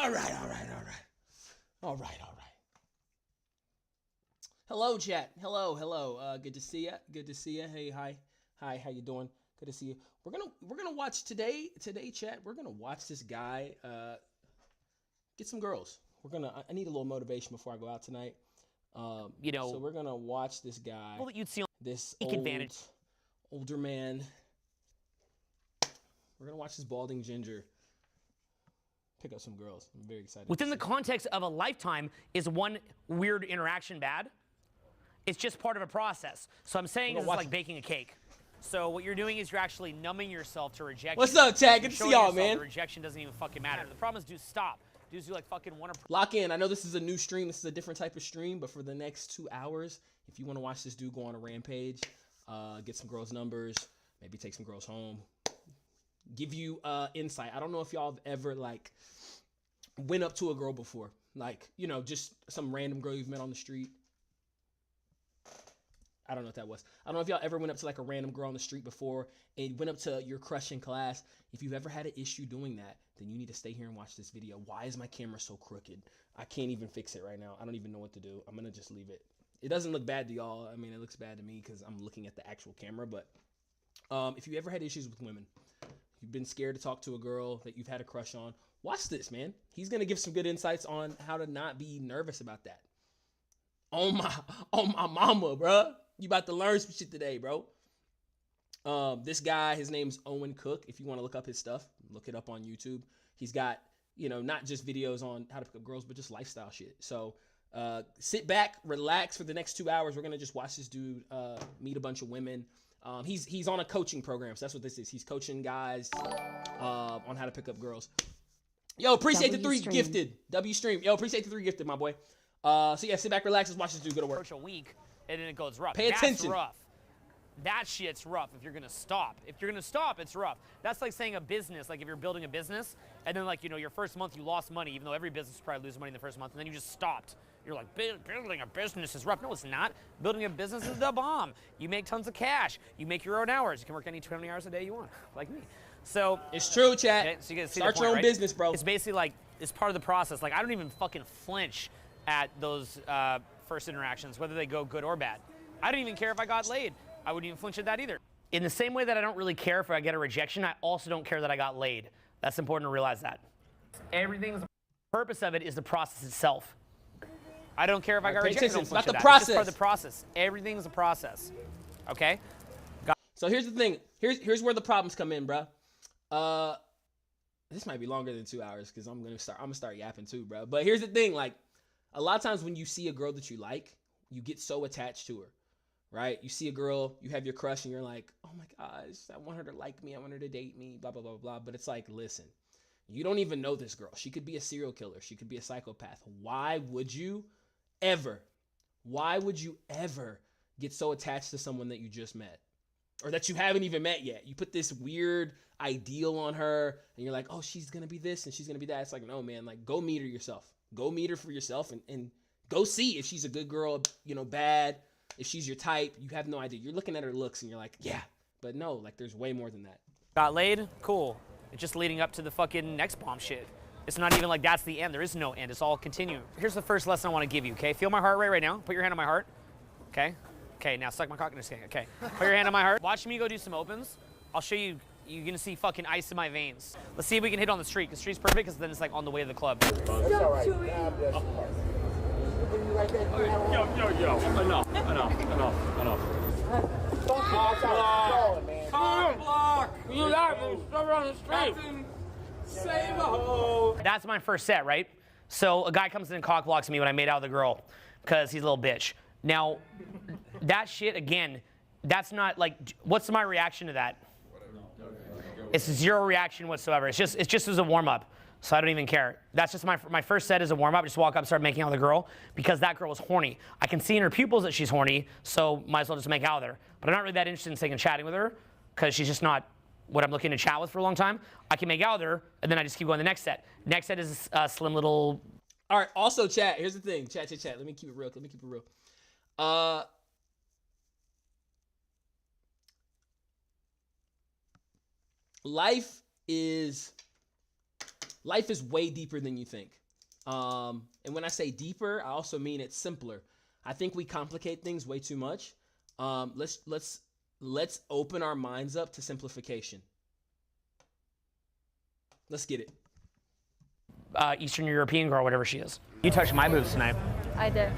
All right. All right. Hello, chat. Hello. Good to see ya. Hey, hi. How you doing? Good to see you. We're gonna watch today, chat. We're gonna watch this guy get some girls. I need a little motivation before I go out tonight. So we're gonna watch this guy. That you'd see this advantage. older man. We're gonna watch this balding ginger pick up some girls. I'm very excited. Within the context of a lifetime, is one weird interaction bad? It's just part of a process. So I'm saying it's like baking a cake. So what you're doing is you're actually numbing yourself to rejection. What's up, Chad? Good to see y'all, man. The rejection doesn't even fucking matter. The problem is, dudes, stop. Dudes who like fucking want to lock in. I know this is a new stream. This is a different type of stream, but for the next 2 hours, if you want to watch this dude go on a rampage, get some girls' numbers, maybe take some girls home, give you insight. I don't know if y'all have ever like went up to a girl before, like, you know, just some random girl you've met on the street. I don't know what that was. I don't know if y'all ever went up to like a random girl on the street before and went up to your crush in class. If you've ever had an issue doing that, then you need to stay here and watch this video. Why is my camera so crooked? I can't even fix it right now. I don't even know what to do. I'm going to just leave it. It doesn't look bad to y'all. I mean, it looks bad to me because I'm looking at the actual camera. But if you ever had issues with women, you've been scared to talk to a girl that you've had a crush on, watch this, man. He's going to give some good insights on how to not be nervous about that. Oh my mama, bruh. You about to learn some shit today, bro. This guy, his name's Owen Cook. If you want to look up his stuff, look it up on YouTube. He's got, you know, not just videos on how to pick up girls, but just lifestyle shit. So sit back, relax for the next 2 hours. We're going to just watch this dude meet a bunch of women. He's on a coaching program, so that's what this is. He's coaching guys on how to pick up girls. Yo, appreciate the 3 gifted. W stream. Yo, appreciate the 3 gifted, my boy. So yeah, sit back, relax, let's watch this dude go to work. Approach a week, and then it goes rough. Pay attention. That's rough. That shit's rough if you're gonna stop. If you're gonna stop, it's rough. That's like saying a business, like if you're building a business, and then like, you know, your first month you lost money, even though every business probably loses money in the first month, and then you just stopped. You're like, building a business is rough. No, it's not. Building a business is the bomb. You make tons of cash. You make your own hours. You can work any 20 hours a day you want, like me. So it's true, chat. Okay, so you see start your own business, bro. It's basically like, it's part of the process. Like, I don't even fucking flinch at those first interactions, whether they go good or bad. I don't even care if I got laid. I wouldn't even flinch at that either. In the same way that I don't really care if I get a rejection, I also don't care that I got laid. That's important to realize that. The purpose of it is the process itself. I don't care if I got rejected. It's not the process. It's just part of the process. Everything's a process. Okay? So here's the thing. Here's where the problems come in, bro. This might be longer than 2 hours because I'm gonna start yapping too, bro. But here's the thing, like, a lot of times when you see a girl that you like, you get so attached to her, right? You see a girl, you have your crush, and you're like, oh my gosh, I want her to like me, I want her to date me, blah, blah, blah, blah. But it's like, listen, you don't even know this girl. She could be a serial killer. She could be a psychopath. Why would you ever get so attached to someone that you just met? Or that you haven't even met yet? You put this weird ideal on her, and you're like, oh, she's gonna be this, and she's gonna be that. It's like, no, man, like, go meet her yourself. Go meet her for yourself, and go see if she's a good girl, you know, bad. If she's your type, you have no idea. You're looking at her looks, and you're like, yeah. But no, like, there's way more than that. Got laid? Cool. It's just leading up to the fucking next bomb shit. It's not even like that's the end. There is no end. It's all continuing. Here's the first lesson I want to give you, okay? Feel my heart rate right now. Put your hand on my heart, okay? Okay, now suck my cock in this thing, okay? Put your hand on my heart. Watch me go do some opens. I'll show you. You're gonna see fucking ice in my veins. Let's see if we can hit on the street, because street's perfect, because then it's like on the way to the club. That's all right. Yo. Enough. Cock block! You got me. Stop on the street. Save a hoe. That's my first set, right? So a guy comes in and cock blocks me when I made out with a girl, because he's a little bitch. Now, that shit, again, that's not like, what's my reaction to that? It's zero reaction whatsoever. It's just as a warm-up, so I don't even care. That's just my first set is a warm-up. Just walk up, start making out with a girl, because that girl is horny. I can see in her pupils that she's horny, so might as well just make out with her. But I'm not really that interested in chatting with her, because she's just not what I'm looking to chat with for a long time. I can make out with her, and then I just keep going to the next set. Next set is a slim little... All right, also, chat, here's the thing. Chat. Let me keep it real. Life is life is way deeper than you think. And when I say deeper, I also mean it's simpler. I think we complicate things way too much. Let's open our minds up to simplification. Let's get it. Eastern European girl, whatever she is. You touched my boobs tonight. I did.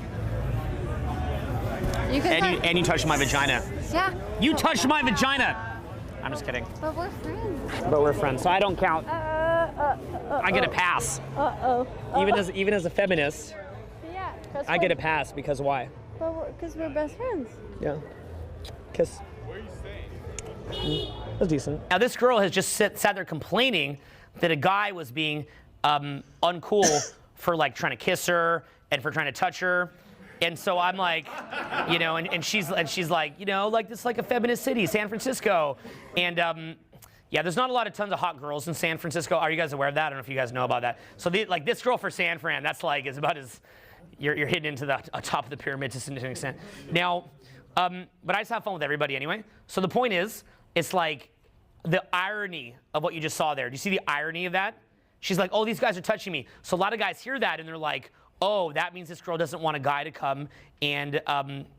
You can And you touched my vagina. Yeah. You touched my vagina. I'm just kidding. But we're friends. But we're friends, so I don't count. I get a pass. Even as a feminist, Yeah. I get a pass because why? Because we're best friends. Yeah. Kiss. That's decent. Now this girl has just sat there complaining that a guy was being uncool for like trying to kiss her and for trying to touch her. And so I'm like, you know, and she's like, you know, like this is like a feminist city, San Francisco. And yeah, there's not a lot of tons of hot girls in San Francisco. Are you guys aware of that? I don't know if you guys know about that. So like this girl for San Fran, that's like is about as you're hitting into the top of the pyramid to an extent. Now, but I just have fun with everybody anyway. So the point is, it's like the irony of what you just saw there. Do you see the irony of that? She's like, oh, these guys are touching me. So a lot of guys hear that and they're like, oh, that means this girl doesn't want a guy to come and,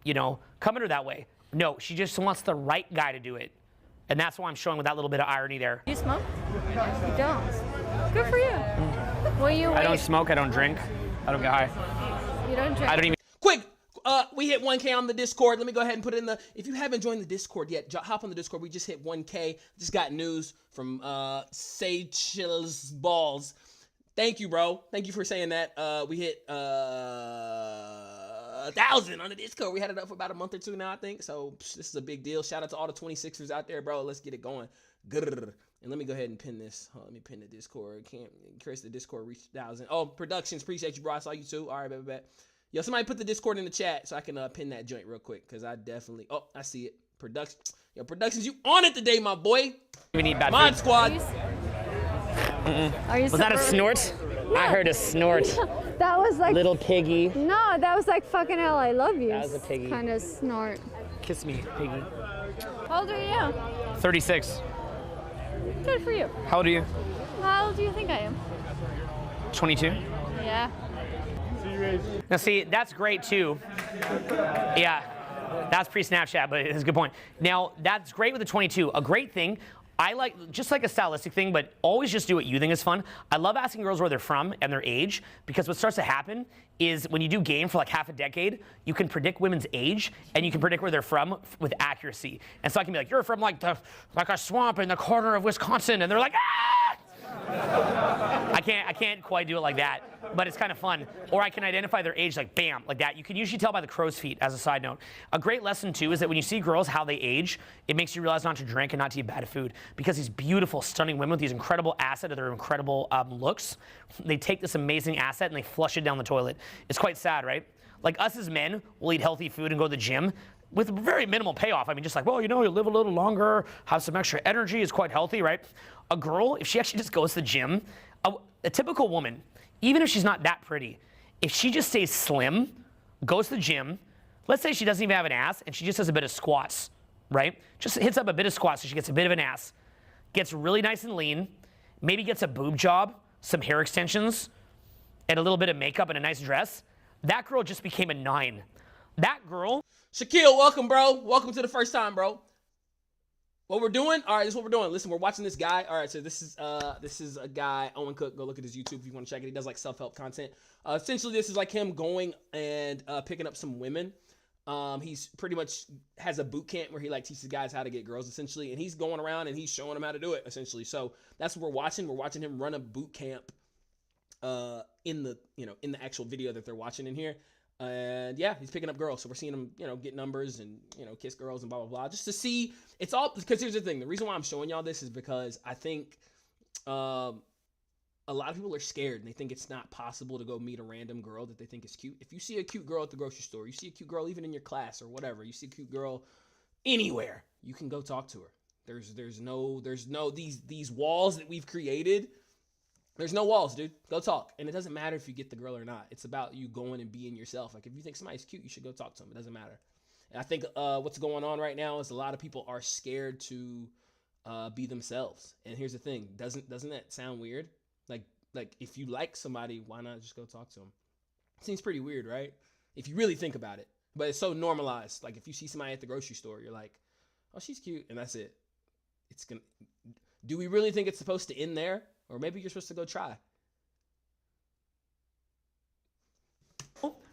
you know, come at her that way. No, she just wants the right guy to do it. And that's why I'm showing with that little bit of irony there. You smoke? You don't. Good for you. Will you wait? I don't smoke, I don't drink, I don't get high. You don't drink? I don't even. Quick, we hit 1K on the Discord. Let me go ahead and put it in the. If you haven't joined the Discord yet, hop on the Discord. We just hit 1K. Just got news from Seychelles Balls. Thank you, bro. Thank you for saying that. We hit 1,000 on the Discord. We had it up for about a month or two now, I think. So this is a big deal. Shout out to all the 26ers out there, bro. Let's get it going. Grr. And let me go ahead and pin this. Let me pin the Discord. Chris, the Discord reached 1,000. Oh, Productions, appreciate you, bro. I saw you too. All right, bet. Yo, somebody put the Discord in the chat so I can pin that joint real quick, because I definitely. Oh, I see it. Productions, you on it today, my boy. We need bad Mod food. Squad. Are you Was that a snort? Yeah. I heard a snort. That was like. Little piggy. No, that was like fucking hell, I love you. That was a piggy. Kind of snort. Kiss me, piggy. How old are you? 36. Good for you. How old are you? How old do you think I am? 22. Yeah. Now see, that's great too. Yeah, that's pre-Snapchat, but it's a good point. Now, that's great with the 22. A great thing, I like, just like a stylistic thing, but always just do what you think is fun. I love asking girls where they're from and their age, because what starts to happen is when you do game for like half a decade, you can predict women's age and you can predict where they're from with accuracy. And so I can be like, you're from like a swamp in the corner of Wisconsin, and they're like, ah! I can't quite do it like that, but it's kind of fun. Or I can identify their age like bam, like that. You can usually tell by the crow's feet, as a side note. A great lesson too is that when you see girls how they age, it makes you realize not to drink and not to eat bad food, because these beautiful, stunning women with these incredible asset of their incredible looks, they take this amazing asset and they flush it down the toilet. It's quite sad, right? Like us as men, we'll eat healthy food and go to the gym with very minimal payoff. I mean, just like, well, you know, you live a little longer, have some extra energy, is quite healthy, right? A girl, if she actually just goes to the gym, a typical woman, even if she's not that pretty, if she just stays slim, goes to the gym, let's say she doesn't even have an ass and she just does a bit of squats, right? Just hits up a bit of squats so she gets a bit of an ass, gets really nice and lean, maybe gets a boob job, some hair extensions, and a little bit of makeup and a nice dress. That girl just became a 9. That girl. Shaquille, welcome, bro. Welcome to the first time, bro. What we're doing? All right, this is what we're doing. Listen, we're watching this guy. All right, so this is a guy, Owen Cook. Go look at his YouTube if you want to check it. He does like self-help content. Essentially, this is like him going and picking up some women. He's pretty much has a boot camp where he like teaches guys how to get girls, essentially, and he's going around and he's showing them how to do it, essentially. So that's what we're watching. We're watching him run a boot camp in the actual video that they're watching in here. And yeah, he's picking up girls. So we're seeing him, get numbers and, kiss girls and blah, blah, blah. Just to see, it's all, because here's the thing. The reason why I'm showing y'all this is because I think a lot of people are scared and they think it's not possible to go meet a random girl that they think is cute. If you see a cute girl at the grocery store, you see a cute girl even in your class or whatever, you see a cute girl anywhere, you can go talk to her. There's no these walls that we've created. There's no walls, dude. Go talk. And it doesn't matter if you get the girl or not. It's about you going and being yourself. Like, if you think somebody's cute, you should go talk to them. It doesn't matter. And I think what's going on right now is a lot of people are scared to be themselves. And here's the thing. Doesn't that sound weird? Like Like, if you like somebody, why not just go talk to them? Seems pretty weird, right? If you really think about it. But it's so normalized. Like, if you see somebody at the grocery store, you're like, oh, she's cute, and that's it. Do we really think it's supposed to end there? Or maybe you're supposed to go try.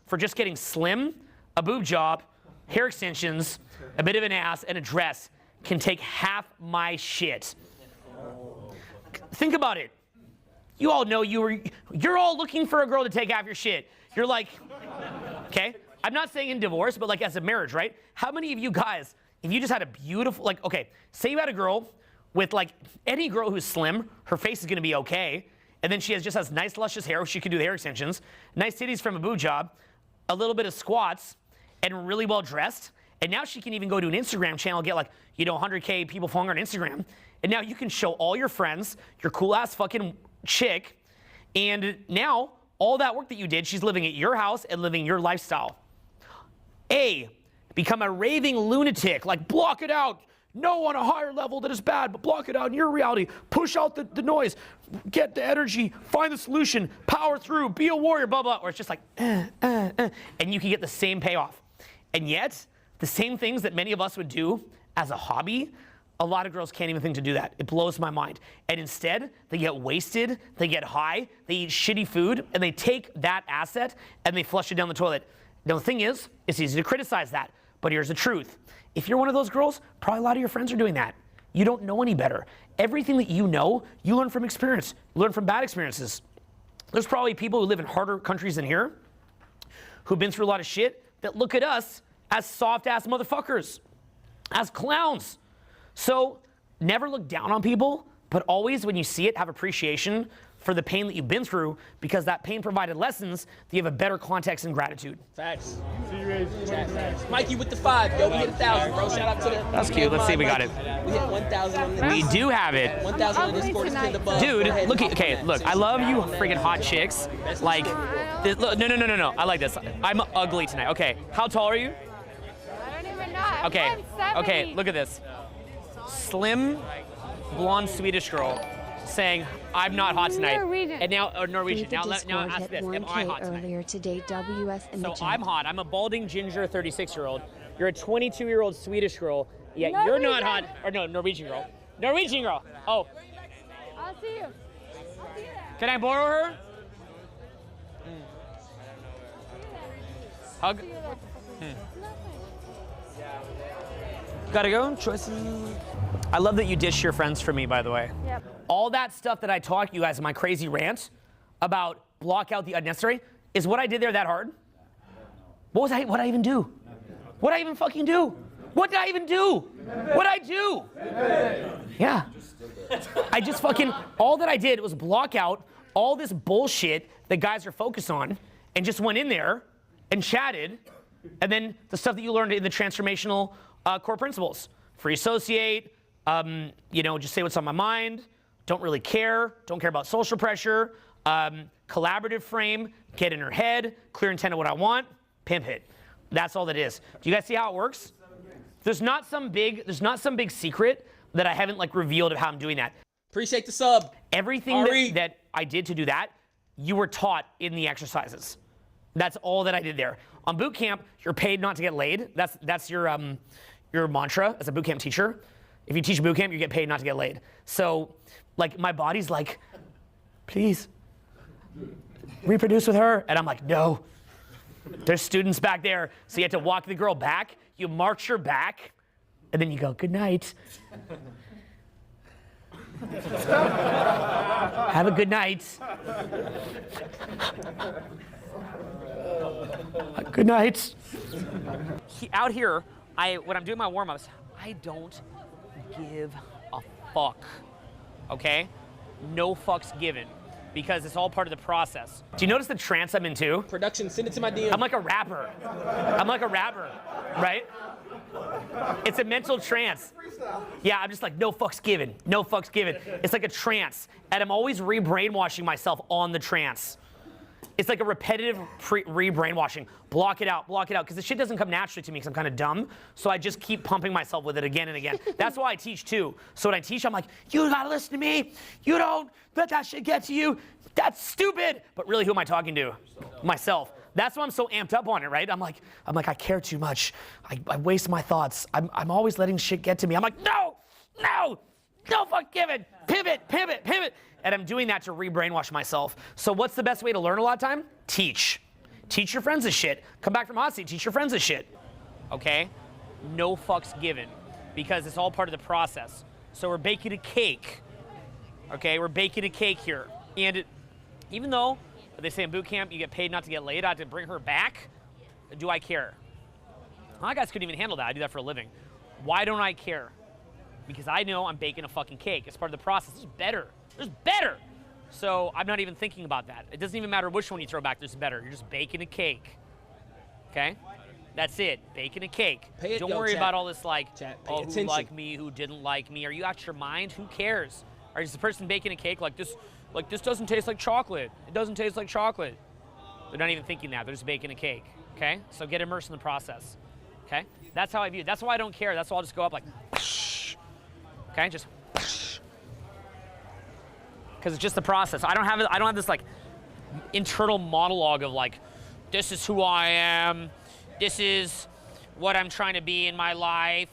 For just getting slim, a boob job, hair extensions, a bit of an ass, and a dress can take half my shit. Think about it. You all know you're all looking for a girl to take half your shit. You're like, okay, I'm not saying in divorce, but like as a marriage, right? How many of you guys, if you just had a beautiful, like, okay, say you had a girl with like any girl who's slim, her face is gonna be okay, and then she just has nice luscious hair, she can do the hair extensions, nice titties from a boob job, a little bit of squats, and really well dressed, and now she can even go to an Instagram channel, get like, 100K people following her on Instagram, and now you can show all your friends, your cool ass fucking chick, and now all that work that you did, she's living at your house and living your lifestyle. A, become a raving lunatic, like block it out. Know on a higher level that is bad, but block it out in your reality. Push out the noise, get the energy, find the solution, power through, be a warrior, blah, blah. Or it's just like, and you can get the same payoff. And yet, the same things that many of us would do as a hobby, a lot of girls can't even think to do that. It blows my mind. And instead, they get wasted, they get high, they eat shitty food, and they take that asset and they flush it down the toilet. Now, the thing is, it's easy to criticize that, but here's the truth. If you're one of those girls, probably a lot of your friends are doing that. You don't know any better. Everything that you know, you learn from experience. You learn from bad experiences. There's probably people who live in harder countries than here, who've been through a lot of shit, that look at us as soft-ass motherfuckers, as clowns. So never look down on people, but always, when you see it, have appreciation for the pain that you've been through, because that pain provided lessons that you have a better context and gratitude. Facts. Mikey with the 5. Yo, we hit 1,000, bro. Shout out to the... That's cute. Let's see if we got it. We hit 1,000 on the... We do have it. 1,000 on the Discord is pinned above. Dude, look, okay, look, I love you freaking hot chicks. Like, look, no. I like this. I'm ugly tonight. Okay, how tall are you? I don't even know. I'm Okay, 170. okay, look at this. Slim, blonde Swedish girl saying, I'm not hot tonight. Norwegian. And now, or Norwegian. Now ask hit this, am 1K I hot tonight? earlier today, WS in the So chat. I'm hot. I'm a balding ginger 36-year-old. You're a 22-year-old Swedish girl. Yet you're not hot. Or no, Norwegian girl. Norwegian girl. Oh. I'll see you. Can I borrow her? Hug. Gotta go. Choices. I love that you dish your friends for me, by the way. Yep. All that stuff that I taught you guys in my crazy rant about block out the unnecessary, is what I did there that hard? What'd I even do? What'd I even fucking do? What did I even do? What'd I do? Yeah. I just fucking, all that I did was block out all this bullshit that guys are focused on and just went in there and chatted, and then the stuff that you learned in the transformational core principles. Free associate, just say what's on my mind, don't really care, don't care about social pressure, collaborative frame, get in her head, clear intent of what I want, pimp it. That's all that is. Do you guys see how it works? There's not some big secret that I haven't like revealed of how I'm doing that. Appreciate the sub. Everything that I did to do that, you were taught in the exercises. That's all that I did there. On boot camp, you're paid not to get laid. That's your mantra as a boot camp teacher. If you teach boot camp, you get paid not to get laid. So, like, my body's like, please, reproduce with her. And I'm like, no. There's students back there. So you have to walk the girl back. You march her back. And then you go, good night. Have a good night. Good night. Out here, when I'm doing my warm-ups, I don't give a fuck, okay? No fucks given, because it's all part of the process. Do you notice the trance I'm in too? Production, send it to my DM. I'm like a rapper, right? It's a mental trance. Yeah, I'm just like, no fucks given, no fucks given. It's like a trance, and I'm always re-brainwashing myself on the trance. It's like a repetitive re-brainwashing. Block it out, because the shit doesn't come naturally to me because I'm kind of dumb. So I just keep pumping myself with it again and again. That's why I teach too. So when I teach, I'm like, you gotta listen to me. You don't let that shit get to you. That's stupid. But really, who am I talking to? Myself. That's why I'm so amped up on it, right? I'm like, I care too much. I waste my thoughts. I'm always letting shit get to me. I'm like, no, fuck, give it. Pivot. And I'm doing that to re-brainwash myself. So what's the best way to learn a lot of time? Teach. Teach your friends this shit. Come back from hot seat, teach your friends this shit. Okay? No fucks given, because it's all part of the process. So we're baking a cake. Okay, we're baking a cake here. And even though they say in boot camp you get paid not to get laid, I have to bring her back, do I care? My guys couldn't even handle that. I do that for a living. Why don't I care? Because I know I'm baking a fucking cake. It's part of the process. There's better. There's better. So I'm not even thinking about that. It doesn't even matter which one you throw back, there's better. You're just baking a cake. Okay? That's it. Baking a cake. Don't worry about all this like, oh, who liked me, who didn't like me. Are you out your mind? Who cares? Is the person baking a cake like this doesn't taste like chocolate. It doesn't taste like chocolate. They're not even thinking that. They're just baking a cake. Okay? So get immersed in the process. Okay? That's how I view it. That's why I don't care. That's why I'll just go up like, okay? Just, because it's just the process. I don't have this like internal monologue of like, this is who I am. This is what I'm trying to be in my life.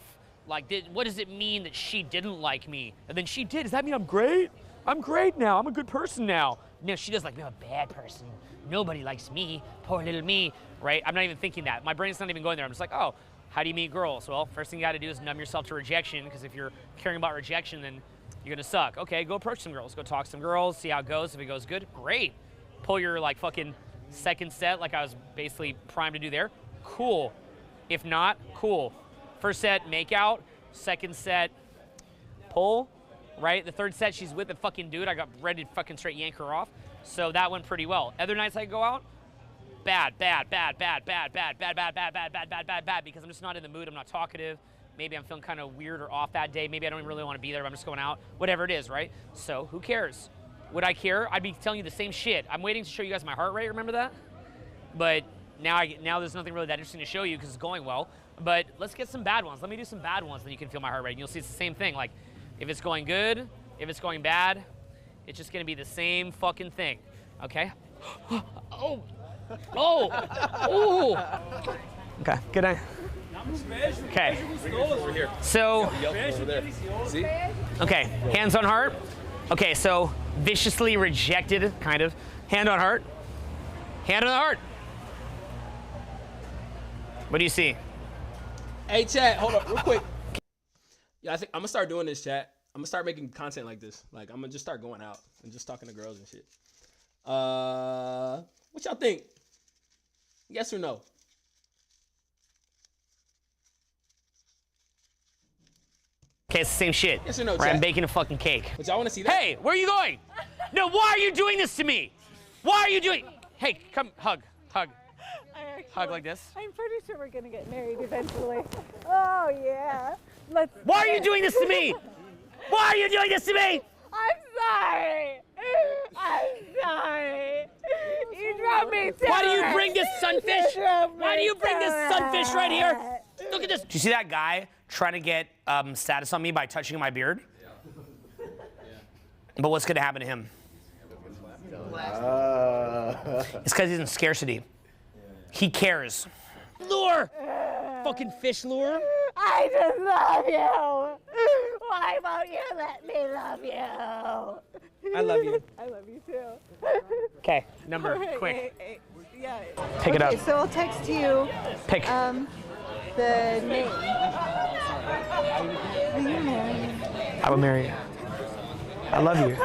Like, what does it mean that she didn't like me? And then she did. Does that mean I'm great? I'm great now. I'm a good person now. No, she does like, I'm a bad person. Nobody likes me. Poor little me, right? I'm not even thinking that. My brain's not even going there. I'm just like, oh, how do you meet girls? Well, first thing you got to do is numb yourself to rejection, because if you're caring about rejection, then you're gonna suck. Okay, go approach some girls. Go talk to some girls. See how it goes. If it goes good, great. Pull your like fucking second set, like I was basically primed to do there. Cool. If not, cool. First set, make out. Second set, pull. Right? The third set, she's with a fucking dude. I got ready to fucking straight yank her off. So that went pretty well. Other nights I go out, bad, because I'm just not in the mood. I'm not talkative. Maybe I'm feeling kind of weird or off that day. Maybe I don't even really want to be there, but I'm just going out. Whatever it is, right? So who cares? Would I care? I'd be telling you the same shit. I'm waiting to show you guys my heart rate, remember that? But now there's nothing really that interesting to show you because it's going well. But let's get some bad ones. Let me do some bad ones, then you can feel my heart rate. And you'll see it's the same thing. Like, if it's going good, if it's going bad, it's just gonna be the same fucking thing, okay? Oh. Okay, good night. Okay, so, okay, hands on heart. Okay, so viciously rejected, kind of. Hand on heart. Hand on the heart. What do you see? Hey, chat, hold up, real quick. Yeah, I think I'm gonna start doing this, chat. I'm gonna start making content like this. Like, I'm gonna just start going out and just talking to girls and shit. What y'all think? Yes or no? Okay, it's the same shit. Yes or no, right? chat? I'm baking a fucking cake. But y'all wanna see that? Hey, where are you going? No, why are you doing this to me? Why are you doing? Hey, come, hug. Hug like this. I'm pretty sure we're gonna get married eventually. Oh yeah. Let's. Why are you doing this to me? Why are you doing this to me? I'm sorry. You drove me to Why do you it. bring this sunfish? Why do you bring this to sunfish right here? it. Look at this. Do you see that guy trying to get status on me by touching my beard? Yeah. But what's gonna happen to him? It's because he's in scarcity. He cares. Lure! Fucking fish lure. I just love you. Why won't you let me love you? I love you. I love you too. Okay, number, All right, quick. Yeah. Pick it up. So I'll text you Pick. the name. Will you marry me? I will marry you. I love you.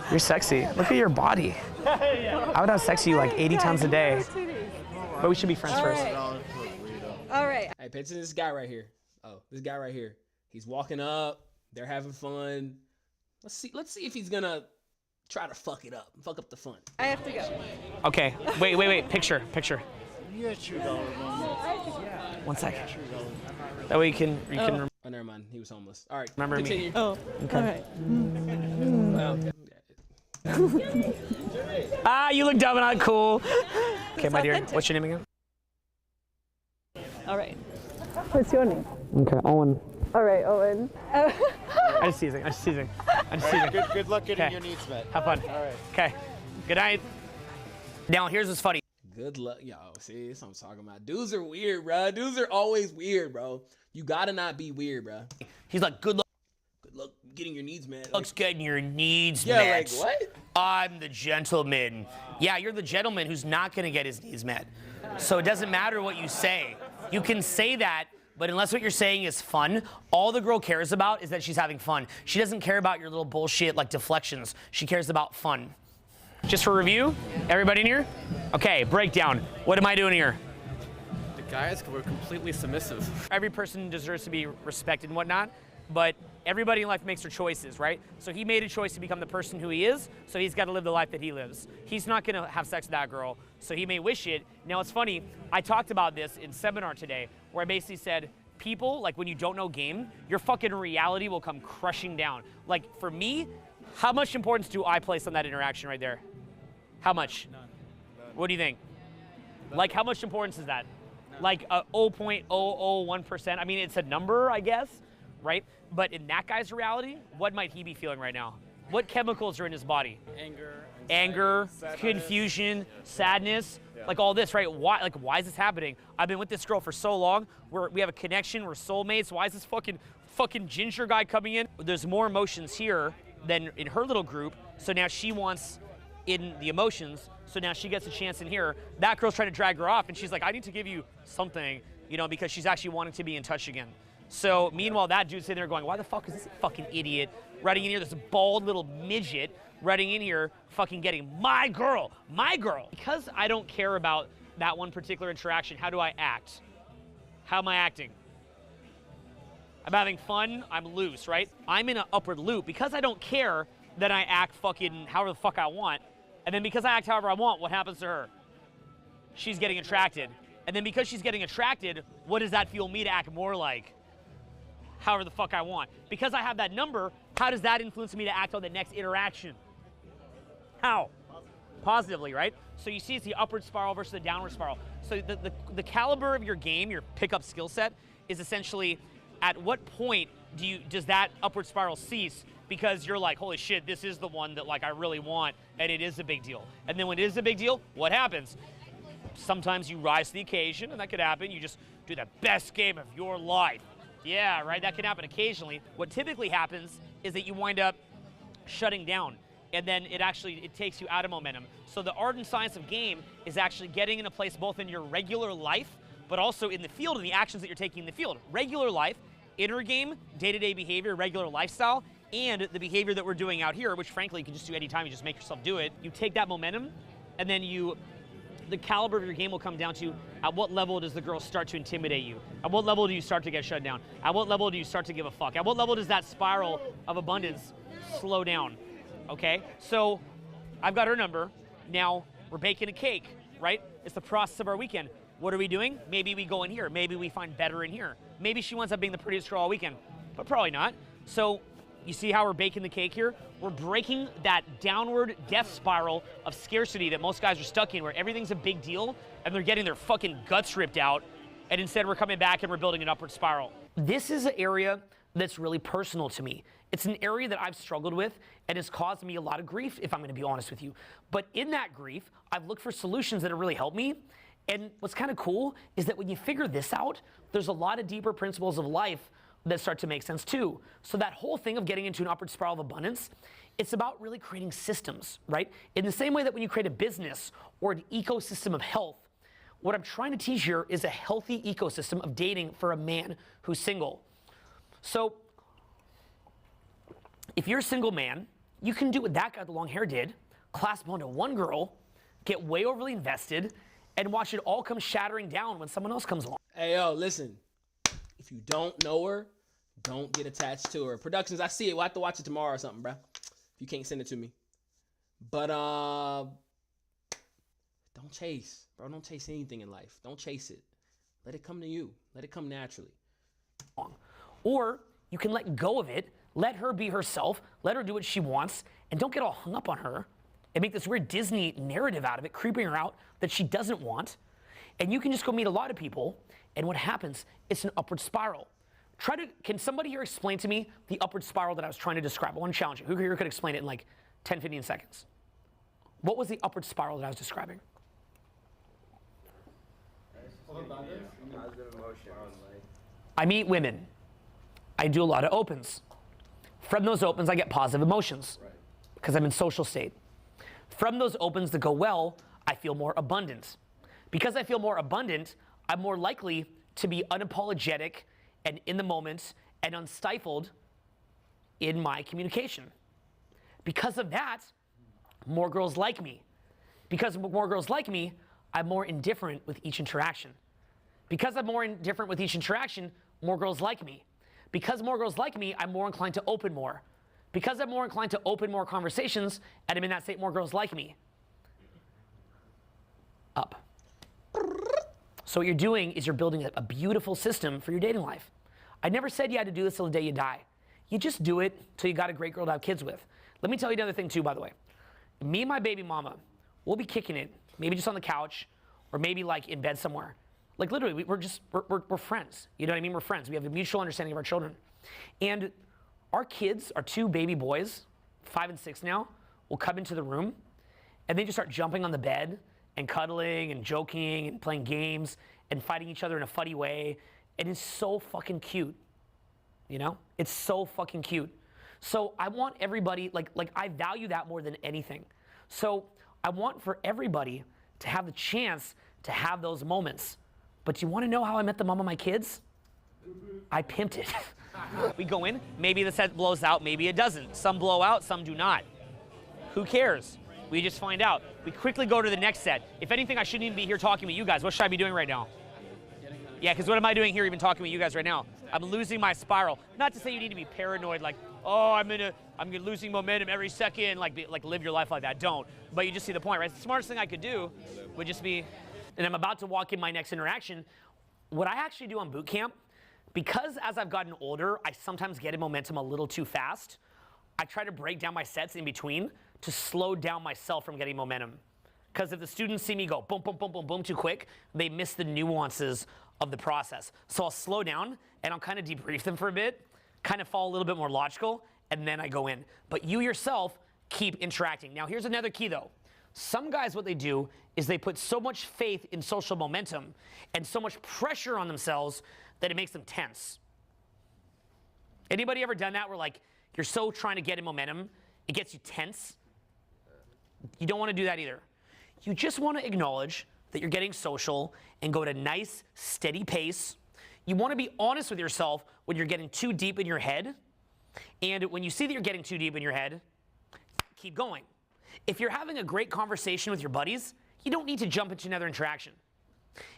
You're sexy. Look at your body. I would have sex with you like 80 times a day. But we should be friends first. All right. Hey, pay attention to this guy right here. Oh, this guy right here. He's walking up. They're having fun. Let's see if he's gonna try to fuck it up. Fuck up the fun. I have to go. Okay. Wait. Picture. You got $2 1 second. That way you can. Oh, never mind. He was homeless. All right. Remember me. continue. Oh. Okay. All right. Well, You look dumb and I'm cool. Okay, my dear, authentic. what's your name again? All right. What's your name? Okay, Owen. All right, Owen. I'm just teasing. Good luck getting Okay. your needs met. Have fun. All right. Okay, good night. Now, here's what's funny. Good luck, yo. See, that's what I'm talking about. Dudes are weird, bro. Dudes are always weird, bro. You gotta not be weird, bro. He's like, good luck. Good luck getting your needs met. Looks getting your needs Yeah, met. like what? I'm the gentleman. Yeah, you're the gentleman who's not gonna get his needs met. So it doesn't matter what you say. You can say that, but unless what you're saying is fun, all the girl cares about is that she's having fun. She doesn't care about your little bullshit like deflections. She cares about fun. Just for review, everybody in here? Okay, breakdown. What am I doing here? The guys were completely submissive. Every person deserves to be respected and whatnot, but everybody in life makes their choices, right? So he made a choice to become the person who he is, so he's got to live the life that he lives. He's not going to have sex with that girl, so he may wish it. Now, it's funny, I talked about this in seminar today, where I basically said, people, like when you don't know game, your fucking reality will come crushing down. Like for me, how much importance do I place on that interaction right there? How much? None. What do you think? Like how much importance is that? Like a 0.001%? I mean, it's a number, I guess, right? But in that guy's reality, what might he be feeling right now? What chemicals are in his body? Anger, Sadness, confusion, sadness, like all this, right? Why is this happening? I've been with this girl for so long. We have a connection. We're soulmates. Why is this fucking ginger guy coming in? There's more emotions here than in her little group. So now she wants in the emotions. So now she gets a chance in here. That girl's trying to drag her off, and she's like, I need to give you something, you know, because she's actually wanting to be in touch again. So meanwhile, that dude's sitting there going, why the fuck is this fucking idiot running in here? This bald little midget running in here, fucking getting my girl. Because I don't care about that one particular interaction, how do I act? How am I acting? I'm having fun, I'm loose, right? I'm in an upward loop. Because I don't care, then I act fucking however the fuck I want. And then because I act however I want, what happens to her? She's getting attracted. And then because she's getting attracted, what does that feel me to act more like? However the fuck I want. Because I have that number, how does that influence me to act on the next interaction? How? Positively, right? So you see it's the upward spiral versus the downward spiral. So the caliber of your game, your pickup skill set, is essentially at what point does that upward spiral cease because you're like, holy shit, this is the one that like I really want, and it is a big deal. And then when it is a big deal, what happens? Sometimes you rise to the occasion, and that could happen. You just do the best game of your life. Yeah, right, that can happen occasionally. What typically happens is that you wind up shutting down, and then it takes you out of momentum. So the art and science of game is actually getting in a place both in your regular life, but also in the field and the actions that you're taking in the field. Regular life, inner game, day-to-day behavior, regular lifestyle, and the behavior that we're doing out here, which frankly you can just do anytime, you just make yourself do it. You take that momentum, and then the caliber of your game will come down to at what level does the girl start to intimidate you? At what level do you start to get shut down? At what level do you start to give a fuck? At what level does that spiral of abundance slow down? Okay, so I've got her number. Now we're baking a cake, right? It's the process of our weekend. What are we doing? Maybe we go in here. Maybe we find better in here. Maybe she winds up being the prettiest girl all weekend, but probably not. So you see how we're baking the cake here? We're breaking that downward death spiral of scarcity that most guys are stuck in, where everything's a big deal and they're getting their fucking guts ripped out, and instead we're coming back and we're building an upward spiral. This is an area that's really personal to me. It's an area that I've struggled with and has caused me a lot of grief, if I'm gonna be honest with you. But in that grief, I've looked for solutions that have really helped me. And what's kind of cool is that when you figure this out, there's a lot of deeper principles of life that start to make sense too. So that whole thing of getting into an upward spiral of abundance, it's about really creating systems, right? In the same way that when you create a business or an ecosystem of health, what I'm trying to teach here is a healthy ecosystem of dating for a man who's single. So if you're a single man, you can do what that guy with the long hair did, clasp onto one girl, get way overly invested, and watch it all come shattering down when someone else comes along. Hey, yo, listen. If you don't know her, don't get attached to her. Productions, I see it. We'll have to watch it tomorrow or something, bro. If you can't send it to me. But, don't chase. Bro, don't chase anything in life. Don't chase it. Let it come to you. Let it come naturally. Or you can let go of it, let her be herself, let her do what she wants, and don't get all hung up on her, and make this weird Disney narrative out of it, creeping her out that she doesn't want. And you can just go meet a lot of people, and what happens, it's an upward spiral. Can somebody here explain to me the upward spiral that I was trying to describe? I want to challenge you. Who here could explain it in like 10, 15 seconds? What was the upward spiral that I was describing? I meet women. I do a lot of opens. From those opens, I get positive emotions because I'm in social state. From those opens that go well, I feel more abundant. Because I feel more abundant, I'm more likely to be unapologetic and in the moment and unstifled in my communication. Because of that, more girls like me. Because more girls like me, I'm more indifferent with each interaction. Because I'm more indifferent with each interaction, more girls like me. Because more girls like me, I'm more inclined to open more. Because I'm more inclined to open more conversations, and I'm in that state, more girls like me. Up. So what you're doing is you're building a beautiful system for your dating life. I never said you had to do this till the day you die. You just do it till you got a great girl to have kids with. Let me tell you another thing too, by the way. Me and my baby mama, we'll be kicking it, maybe just on the couch, or maybe like in bed somewhere. Like literally, we're friends. You know what I mean? We're friends. We have a mutual understanding of our children. And our kids, our two baby boys, 5 and 6 now, will come into the room, and they just start jumping on the bed and cuddling and joking and playing games and fighting each other in a funny way. And it's so fucking cute. You know? It's so fucking cute. So I want everybody, like I value that more than anything. So I want for everybody to have the chance to have those moments. But do you want to know how I met the mom of my kids? I pimped it. We go in, maybe the set blows out, maybe it doesn't. Some blow out, some do not. Who cares? We just find out. We quickly go to the next set. If anything, I shouldn't even be here talking with you guys. What should I be doing right now? Yeah, because what am I doing here even talking with you guys right now? I'm losing my spiral. Not to say you need to be paranoid, like, oh, I'm losing momentum every second, like live your life like that. Don't. But you just see the point, right? The smartest thing I could do would just be, and I'm about to walk in my next interaction, what I actually do on boot camp, because as I've gotten older, I sometimes get in momentum a little too fast, I try to break down my sets in between to slow down myself from getting momentum. Because if the students see me go boom, boom, boom, boom, boom too quick, they miss the nuances of the process. So I'll slow down and I'll kind of debrief them for a bit, kind of fall a little bit more logical, and then I go in. But you yourself keep interacting. Now here's another key though. Some guys, what they do is they put so much faith in social momentum and so much pressure on themselves that it makes them tense. Anybody ever done that where like you're so trying to get in momentum, it gets you tense? You don't want to do that either. You just want to acknowledge that you're getting social and go at a nice, steady pace. You want to be honest with yourself when you're getting too deep in your head. And when you see that you're getting too deep in your head, keep going. If you're having a great conversation with your buddies, you don't need to jump into another interaction.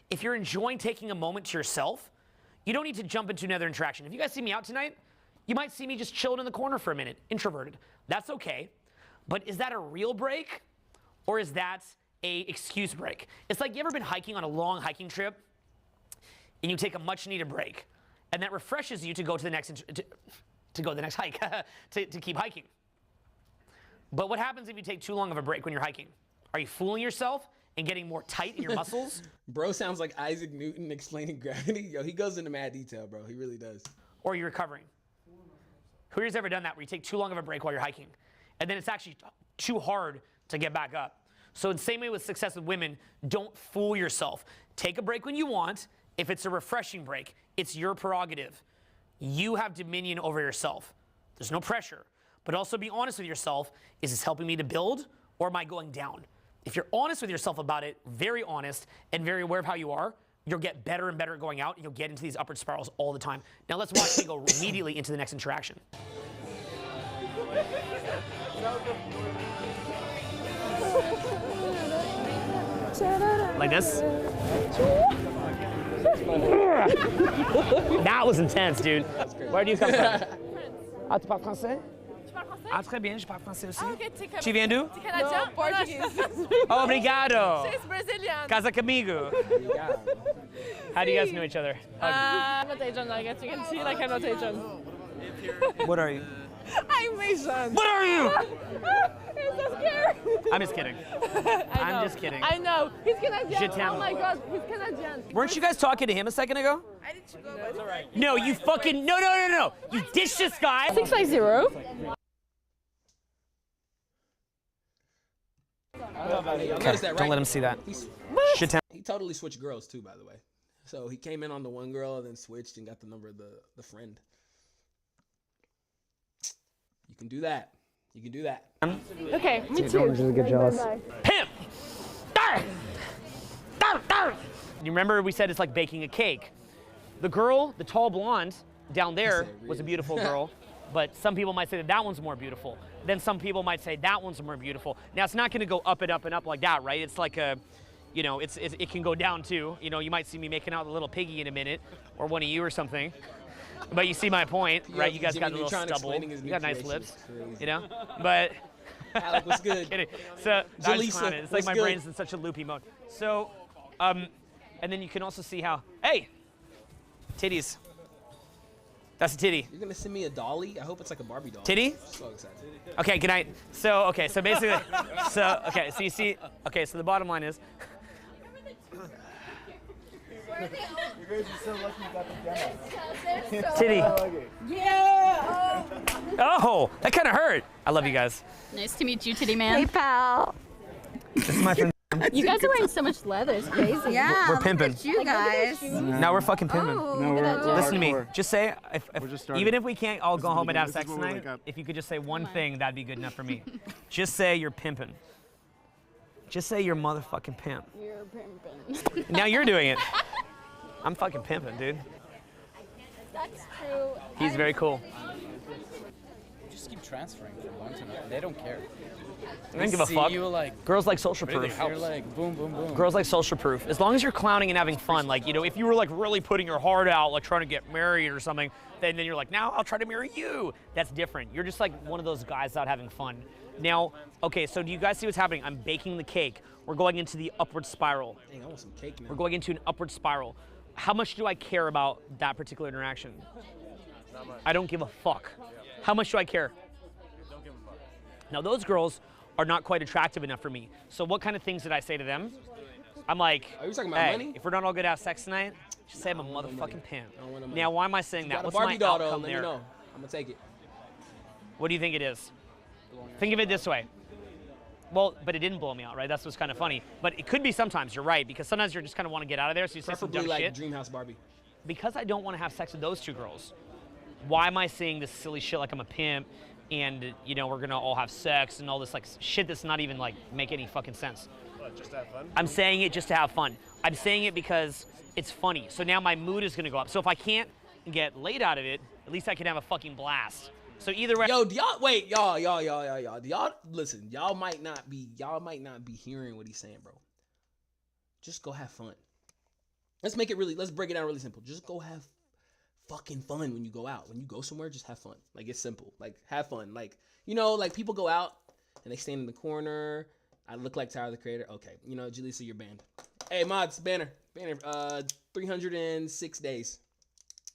If you're enjoying taking a moment to yourself, you don't need to jump into another interaction. If you guys see me out tonight, you might see me just chilling in the corner for a minute, introverted. That's okay. But is that a real break, or is that a excuse break? It's like, you ever been hiking on a long hiking trip, and you take a much needed break, and that refreshes you to go to the next to go to the next hike, to keep hiking. But what happens if you take too long of a break when you're hiking? Are you fooling yourself and getting more tight in your muscles? Bro sounds like Isaac Newton explaining gravity. Yo, he goes into mad detail, bro. He really does. Or you're recovering. Who here's ever done that where you take too long of a break while you're hiking, and then it's actually too hard to get back up? So in the same way with success with women, don't fool yourself. Take a break when you want. If it's a refreshing break, it's your prerogative. You have dominion over yourself. There's no pressure. But also be honest with yourself. Is this helping me to build, or am I going down? If you're honest with yourself about it, very honest and very aware of how you are, you'll get better and better at going out, and you'll get into these upward spirals all the time. Now let's watch me go immediately into the next interaction. Like this? That was intense, dude. Where do you come from? Ah, tu parles français? Ah, très bien, je parle français aussi. Ah, ok, Tu viens d'où? T'es canadien? No, Portuguese. Oh, obrigado. She's Brazilian. Casa comigo. How do you guys know each other? I'm not Asian, I guess you can see like I'm not Asian. What are you? I'm Asian. What are you? It's just care. I'm just kidding. I'm just kidding. I know. He's Canadian. Je t'aime. Oh my God, he's Canadian. Weren't you guys talking to him a second ago? I did go. That's all right. No, you fucking, no. You ditched this guy. 650. Notice that, right? Don't let him see that. Shit town. He totally switched girls too, by the way. So he came in on the one girl and then switched and got the number of the friend. You can do that. You can do that. Okay, me too. Just get jealous. Pimp! You remember we said it's like baking a cake. The girl, the tall blonde down there was a beautiful girl, but some people might say that that one's more beautiful. Then some people might say that one's more beautiful. Now it's not gonna go up and up and up like that, right? It's like a, you know, it can go down too. You know, you might see me making out with a little piggy in a minute, or one of you or something. But you see my point, right? You guys got a little stubble. You got nice lips, you know? But Alec, what's good? kidding. So that's Jaleesa, fine. It's like what's my good? brain's in such a loopy mode. So, and then you can also see how, hey, titties. That's a titty. You're gonna send me a dolly? I hope it's like a Barbie doll. Titty? So excited. Okay, good night. So basically, so you see, so the bottom line is, You guys are so lucky you got the demo. titty. Yeah. Oh, that kind of hurt. I love you guys. Nice to meet you, Titty Man. Hey, pal. This is my friend. You guys are wearing so much leather. It's crazy. Yeah. We're pimping. Look at you guys. Now we're fucking pimping. No, we're Listen to me. hardcore. Just say, We're just starting. even if we can't all go home and have This is sex what we tonight, wake up. if you could just say one thing, that'd be good enough for me. Just say you're pimping. Just say you're motherfucking pimp. You're pimping. Now you're doing it. I'm fucking pimping, dude. That's true. He's very cool. Just keep transferring from one to another. They don't care. I don't give a See fuck. you like, Girls like social proof. you're like boom, boom, boom. Girls like social proof. As long as you're clowning and having fun, like, you know, if you were like really putting your heart out, like trying to get married or something, then you're like, now I'll try to marry you. That's different. You're just like one of those guys out having fun. Now, okay, so do you guys see what's happening? I'm baking the cake. We're going into the upward spiral. Dang, I want some cake now. We're going into an upward spiral. How much do I care about that particular interaction? I don't give a fuck. How much do I care? Don't give a fuck. Now those girls are not quite attractive enough for me. So what kind of things did I say to them? I'm like, Are you talking about hey, money? if we're not all gonna have sex tonight, just say I'm a motherfucking pimp. I don't want no money. Now why am I saying You that? got a What's Barbie my doll though, outcome let me there? know. I'm gonna take it. What do you think it is? Think of it this way. Well, but it didn't blow me out, right? That's what's kind of funny. But it could be sometimes, you're right, because sometimes you just kind of want to get out of there, so you say some Preferably dumb like shit. Dreamhouse Barbie. Because I don't want to have sex with those two girls, why am I saying this silly shit like I'm a pimp and, you know, we're gonna all have sex and all this like shit that's not even like make any fucking sense? What, just to have fun? I'm saying it just to have fun. I'm saying it because it's funny. So now my mood is gonna go up. So if I can't get laid out of it, at least I can have a fucking blast. So either way. Yo, do y'all wait, y'all. Do y'all listen? Y'all might not be hearing what he's saying, bro. Just go have fun. Let's break it down really simple. Just go have fucking fun when you go out. When you go somewhere, just have fun. Like, it's simple. Like, have fun. Like, you know, like people go out and they stand in the corner. I look like Tyler the Creator. Okay, you know, Jaleesa, you're banned. Hey, mods, banner. 306 days.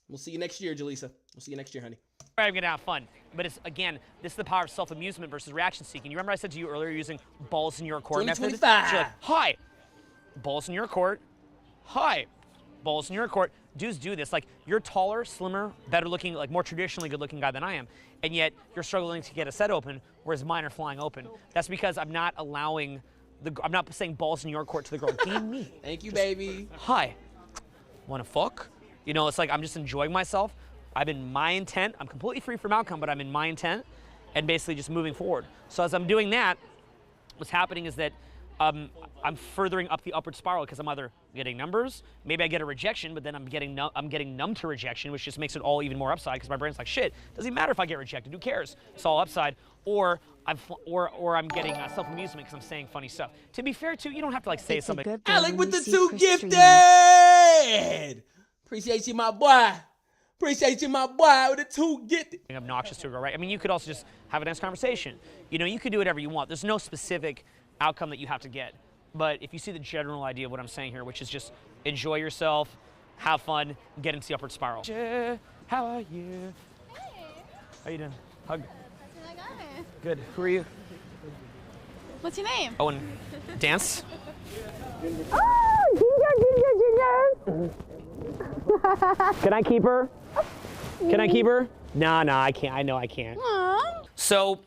We'll see you next year, Jaleesa. We'll see you next year, honey. I'm gonna have fun. But it's, again, this is the power of self-amusement versus reaction seeking. You remember I said to you earlier using balls in your court method? 2025. You're like, hi, balls in your court. Hi, balls in your court. Dudes do this. Like, you're taller, slimmer, better looking, like more traditionally good looking guy than I am. And yet you're struggling to get a set open, whereas mine are flying open. That's because I'm not allowing I'm not saying balls in your court to the girl. Game me. Thank you, baby. Hi, wanna fuck? You know, it's like I'm just enjoying myself. I'm in my intent. I'm completely free from outcome, but I'm in my intent and basically just moving forward. So as I'm doing that, what's happening is that I'm furthering up the upward spiral because I'm either getting numbers, maybe I get a rejection, but then I'm getting numb to rejection, which just makes it all even more upside because my brain's like, shit, doesn't even matter if I get rejected, who cares? It's all upside. Or I'm getting self-amusement because I'm saying funny stuff. To be fair, too, you don't have to like say something. Alec with the 2 gifted. Appreciate you, my boy. Appreciate you, my boy, with the 2 gifted. Obnoxious to a girl, right? I mean, you could also just have a nice conversation. You know, you could do whatever you want. There's no specific outcome that you have to get. But if you see the general idea of what I'm saying here, which is just enjoy yourself, have fun, get into the upward spiral. How are you? Hey, How you doing? Hug. I got it. Good. Who are you? What's your name? Oh, and dance? Oh, Ginger. Can I keep her? Can I keep her? Nah, I can't. I know I can't. Aww. So,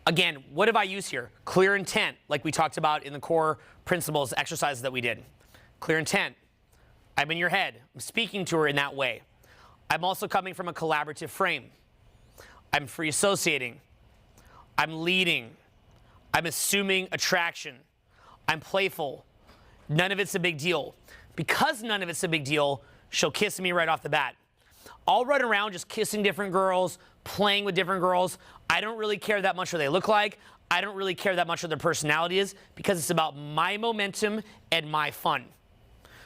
again, what have I used here? Clear intent, like we talked about in the core principles exercises that we did. Clear intent. I'm in your head. I'm speaking to her in that way. I'm also coming from a collaborative frame. I'm free associating. I'm leading. I'm assuming attraction. I'm playful. None of it's a big deal. Because none of it's a big deal, she'll kiss me right off the bat. I'll run around just kissing different girls, playing with different girls. I don't really care that much what they look like. I don't really care that much what their personality is because it's about my momentum and my fun.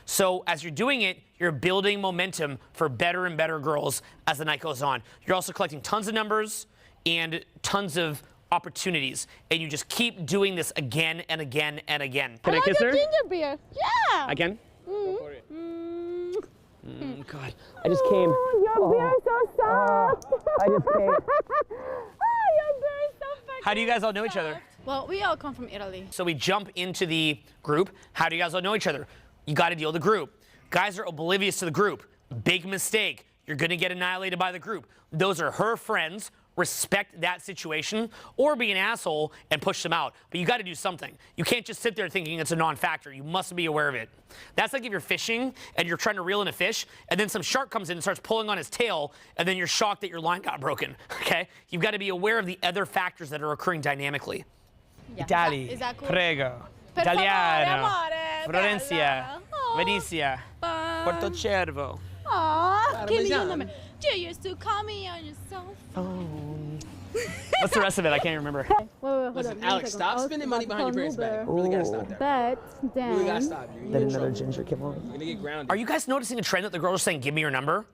So as you're doing it, you're building momentum for better and better girls as the night goes on. You're also collecting tons of numbers and tons of opportunities. And you just keep doing this again and again and again. Can I kiss her? Ginger beer. Yeah. I can? Mm. God, I just came. Your beer is so soft. I just came. Your beer is so fucking How do you guys all know each other? Well, we all come from Italy. So we jump into the group. How do you guys all know each other? You got to deal with the group. Guys are oblivious to the group. Big mistake. You're going to get annihilated by the group. Those are her friends. Respect that situation or be an asshole and push them out. But you got to do something. You can't just sit there thinking it's a non-factor. You must be aware of it. That's like if you're fishing and you're trying to reel in a fish and then some shark comes in and starts pulling on his tail and then you're shocked that your line got broken. Okay? You've got to be aware of the other factors that are occurring dynamically. Yeah. Italy, Is that cool? prego. Per favore, Italiano, amore, Florencia, bella. Aw. Venezia, Porto Cervo. Aw, give me your Parmesan. number. You used to call me on your cell phone. What's the rest of it? I can't remember. Wait, hold Listen, on. Alex, stop spending money behind your parents' back. Really gotta stop that. But then. Really gotta stop. You're gonna get in trouble. ginger came on. You're gonna get grounded. Are you guys noticing a trend that the girls are saying, give me your number?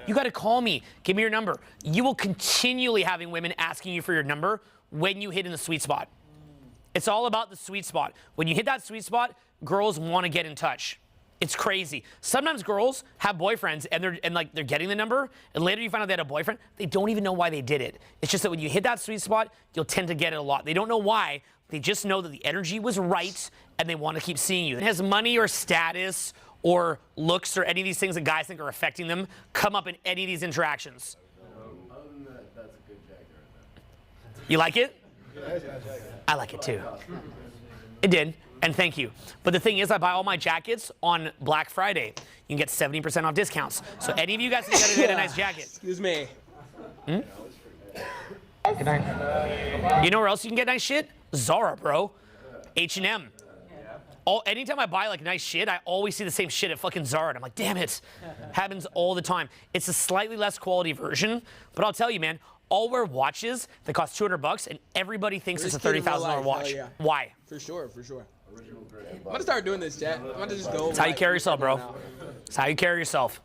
You got to call me. Give me your number. You will continually having women asking you for your number when you hit in the sweet spot. It's all about the sweet spot. When you hit that sweet spot, girls want to get in touch. It's crazy. Sometimes girls have boyfriends and they're getting the number, and later you find out they had a boyfriend. They don't even know why they did it. It's just that when you hit that sweet spot, you'll tend to get it a lot. They don't know why. They just know that the energy was right and they want to keep seeing you. It has money or status or looks or any of these things that guys think are affecting them come up in any of these interactions. Other than that, that's a good jacket right there. You like it? I like it too. It did, and thank you. But the thing is, I buy all my jackets on Black Friday. You can get 70% off discounts. So any of you guys can get a nice jacket. Excuse me. Good night. You know where else you can get nice shit? Zara, bro. H&M. Anytime I buy like nice shit, I always see the same shit at fucking Zara. And I'm like, damn it. Happens all the time. It's a slightly less quality version, but I'll tell you, man, I'll wear watches that cost $200 and everybody thinks it's a $30,000 watch. Yeah. Why? For sure, for sure. I'm gonna start doing this, chat. I'm gonna just go. It's how you carry yourself, bro. It's how you carry yourself.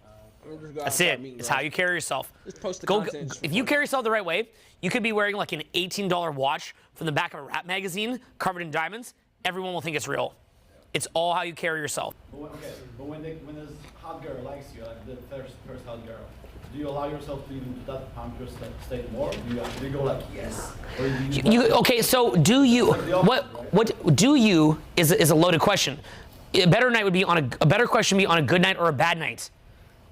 That's it. It's how you carry yourself. Just post the Go, content. if you carry yourself the right way, you could be wearing like an $18 watch from the back of a rap magazine covered in diamonds. Everyone will think it's real. It's all how you carry yourself. But when this hot girl likes you, like the first hot girl, do you allow yourself to even to that pump your state more? Do you go like yes? Or do you Okay, so do you? What do you is a loaded question. A better night would be on a better question would be on a good night or a bad night.